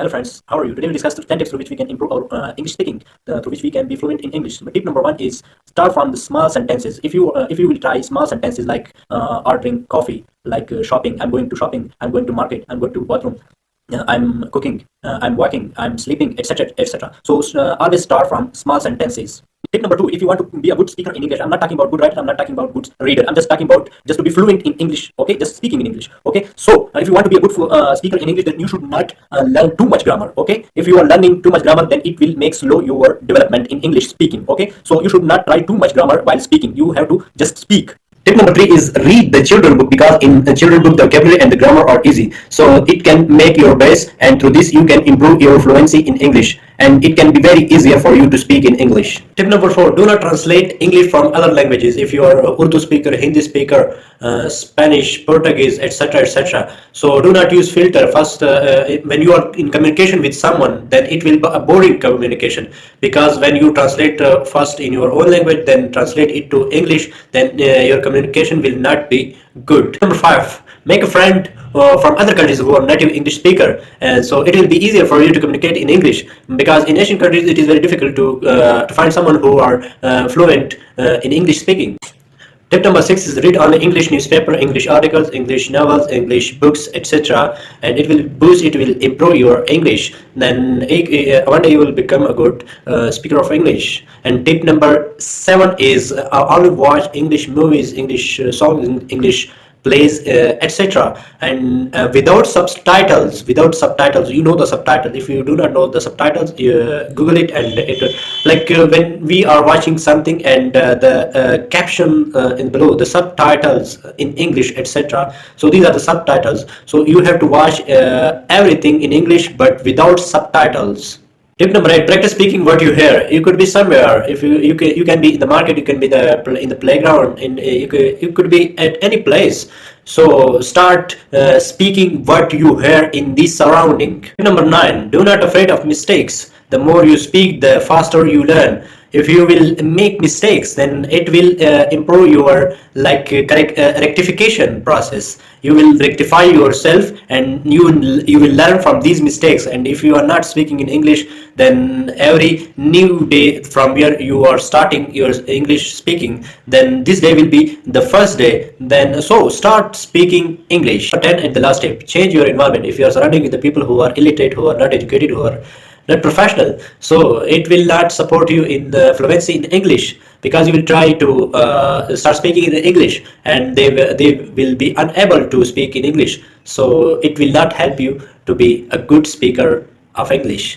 Hello friends, how are you? Today we discuss the 10 tips through which we can improve our English speaking, through which we can be fluent in English. But tip number one is start from the small sentences. If you will try small sentences like ordering coffee, like shopping, I'm going to shopping, I'm going to market, I'm going to bathroom, I'm cooking, I'm working, I'm sleeping, etc., etc. So always start from small sentences. Tip number two, if you want to be a good speaker in English, I'm not talking about good writer, I'm not talking about good reader, I'm just talking about just to be fluent in English, okay, just speaking in English, okay. So if you want to be a good speaker in English, then you should not learn too much grammar, okay. If you are learning too much grammar, then it will make slow your development in English speaking, okay. So you should not try too much grammar while speaking, you have to just speak. Tip number three is read the children book, because in the children book the vocabulary and the grammar are easy, so it can make your base, and through this you can improve your fluency in English, and it can be very easier for you to speak in English. Tip number four, do not translate English from other languages. If you are a Urdu speaker, Hindi speaker, Spanish, Portuguese, etc., etc., so do not use filter first. When you are in communication with someone, then it will be a boring communication, because when you translate first in your own language, then translate it to English, then your communication will not be good. Number five, make a friend from other countries who are native English speaker, and so it will be easier for you to communicate in English, because in Asian countries it is very difficult to find someone who are fluent in English speaking. Tip number six is read only English newspaper, English articles, English novels, English books, etc. And it will boost, it will improve your English. Then one day you will become a good speaker of English. And tip number seven is only watch English movies, English songs, English plays, etc. And without subtitles, you know the subtitles. If you do not know the subtitles, Google it, and when we are watching something and the caption in below, the subtitles in English, etc. So these are the subtitles, so you have to watch everything in English but without subtitles. Tip number eight, practice speaking what you hear. You could be somewhere. If you can be in the market, you can be in the playground, you could be at any place. So start speaking what you hear in the surrounding. Tip number nine, do not afraid of mistakes. The more you speak, the faster you learn. If you will make mistakes, then it will improve your correct rectification process. You will rectify yourself, and you will learn from these mistakes. And if you are not speaking in English, then every new day from where you are starting your English speaking, then this day will be the first day. Then so start speaking English. 10, and the last tip, change your environment. If you are surrounding with the people who are illiterate, who are not educated, who are not professional, so it will not support you in the fluency in English, because you will try to start speaking in English, and they will be unable to speak in English, so it will not help you to be a good speaker of English.